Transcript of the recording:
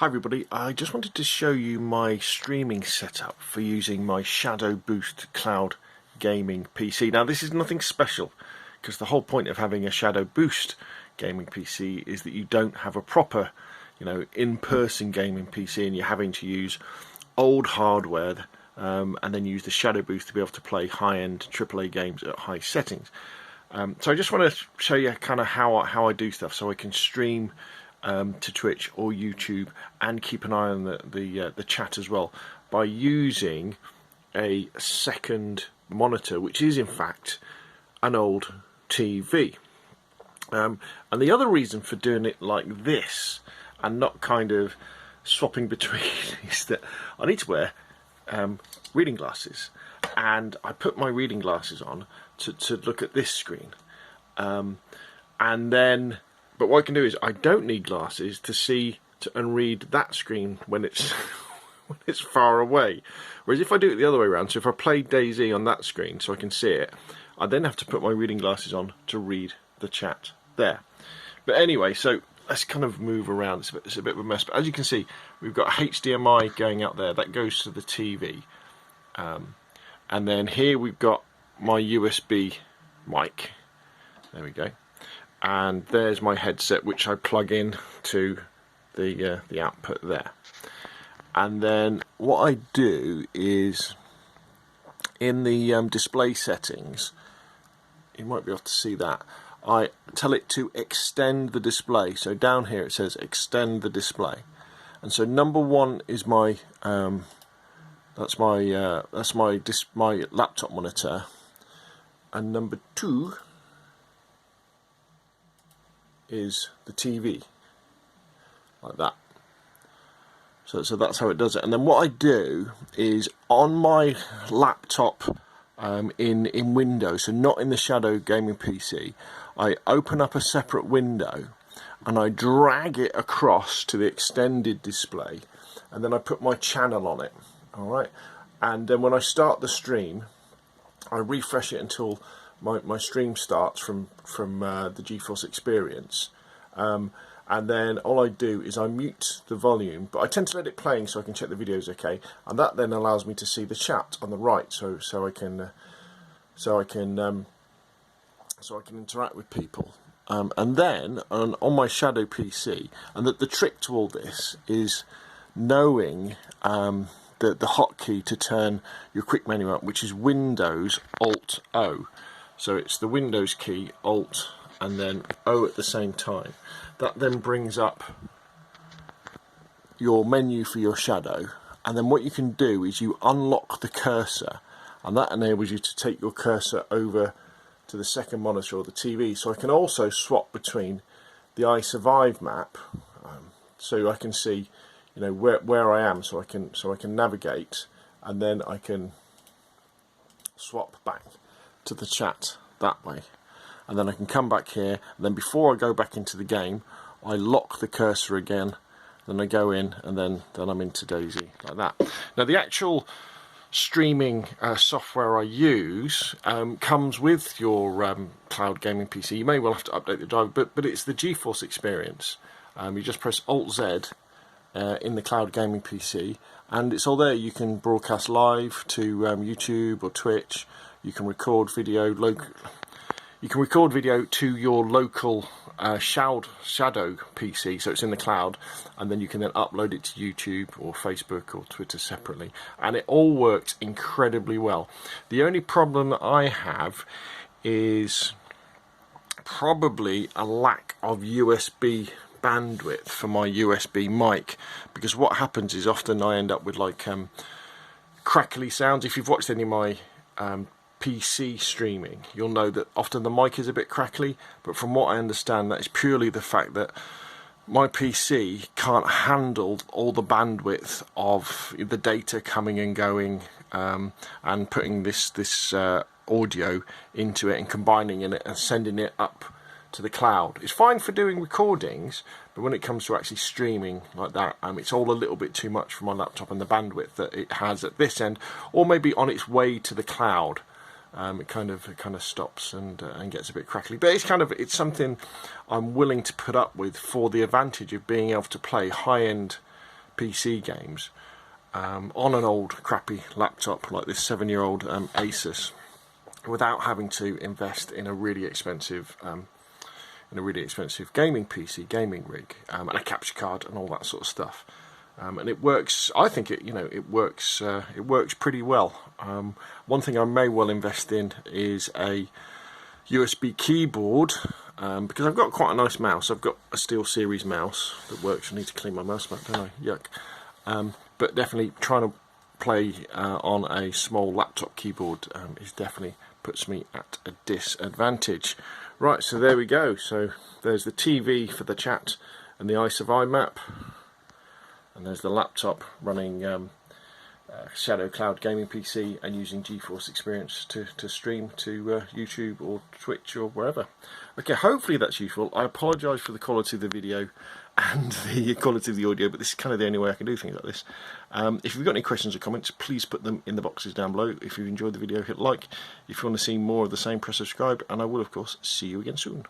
Hi everybody, I just wanted to show you my streaming setup for using my Shadow Boost Cloud Gaming PC. Now this is nothing special, because the whole point of having a Shadow Boost gaming PC is that you don't have a proper, in-person gaming PC and you're having to use old hardware and then use the Shadow Boost to be able to play high-end AAA games at high settings. So I just want to show you kind of how I do stuff so I can stream to Twitch or YouTube and keep an eye on the chat as well by using a second monitor, which is in fact an old TV. And the other reason for doing it like this and not kind of swapping between is that I need to wear reading glasses, and I put my reading glasses on to look at this screen, and then but what I can do is I don't need glasses to see and read that screen when it's when it's far away. Whereas if I do it the other way around, so if I play DayZ on that screen so I can see it, I then have to put my reading glasses on to read the chat there. But anyway, so let's kind of move around. It's a bit of a mess. But as you can see, we've got HDMI going out there. That goes to the TV. And then here we've got my USB mic. There we go. And there's my headset, which I plug in to the output there. And then what I do is in the display settings, you might be able to see that, I tell it to extend the display. So down here it says extend the display, and so number one is my that's my laptop monitor, and number two is the TV, like that. So that's how it does it. And then what I do is on my laptop in Windows, so not in the Shadow Gaming PC, I open up a separate window and I drag it across to the extended display, and then I put my channel on it. Alright, and then when I start the stream, I refresh it until my stream starts from the GeForce Experience, and then all I do is I mute the volume, but I tend to let it playing so I can check the video's okay, and that then allows me to see the chat on the right, so I can interact with people. And then on my Shadow PC, and the trick to all this is knowing the hotkey to turn your quick menu up, which is Windows Alt O. So it's the Windows key, Alt, and then O at the same time. That then brings up your menu for your Shadow, and then what you can do is you unlock the cursor, and that enables you to take your cursor over to the second monitor or the TV. So I can also swap between the iSurvive map, so I can see where I am, so I can navigate, and then I can swap back to the chat that way, and then I can come back here, and then before I go back into the game I lock the cursor again, then I go in, and then I'm into DayZ, like that. Now the actual streaming software I use comes with your cloud gaming PC. You may well have to update the driver, but it's the GeForce Experience. You just press Alt Z in the cloud gaming PC, and it's all there. You can broadcast live to YouTube or Twitch. You can record video to your local Shadow PC, so it's in the cloud, and then you can then upload it to YouTube or Facebook or Twitter separately, and it all works incredibly well. The only problem that I have is probably a lack of USB bandwidth for my USB mic, because what happens is often I end up with like crackly sounds. If you've watched any of my PC streaming, you'll know that often the mic is a bit crackly, but from what I understand, that is purely the fact that my PC can't handle all the bandwidth of the data coming and going, and putting this audio into it and combining in it and sending it up to the cloud. It's fine for doing recordings, but when it comes to actually streaming like that, it's all a little bit too much for my laptop and the bandwidth that it has at this end, or maybe on its way to the cloud. It kind of stops and gets a bit crackly, but it's something I'm willing to put up with for the advantage of being able to play high-end PC games on an old crappy laptop like this 7-year-old Asus, without having to invest in a really expensive gaming PC, gaming rig, and a capture card and all that sort of stuff. And it works. I think it works pretty well. One thing I may well invest in is a USB keyboard, because I've got quite a nice mouse. I've got a SteelSeries mouse that works. I need to clean my mouse back, don't I? Yuck. But definitely trying to play on a small laptop keyboard is definitely puts me at a disadvantage. Right, so there we go. So there's the TV for the chat and the ISA map, and there's the laptop running Shadow Cloud Gaming PC and using GeForce Experience to stream to YouTube or Twitch or wherever. Okay, hopefully that's useful. I apologise for the quality of the video and the quality of the audio, but this is kind of the only way I can do things like this. If you've got any questions or comments, please put them in the boxes down below. If you've enjoyed the video, hit like. If you want to see more of the same, press subscribe, and I will of course see you again soon.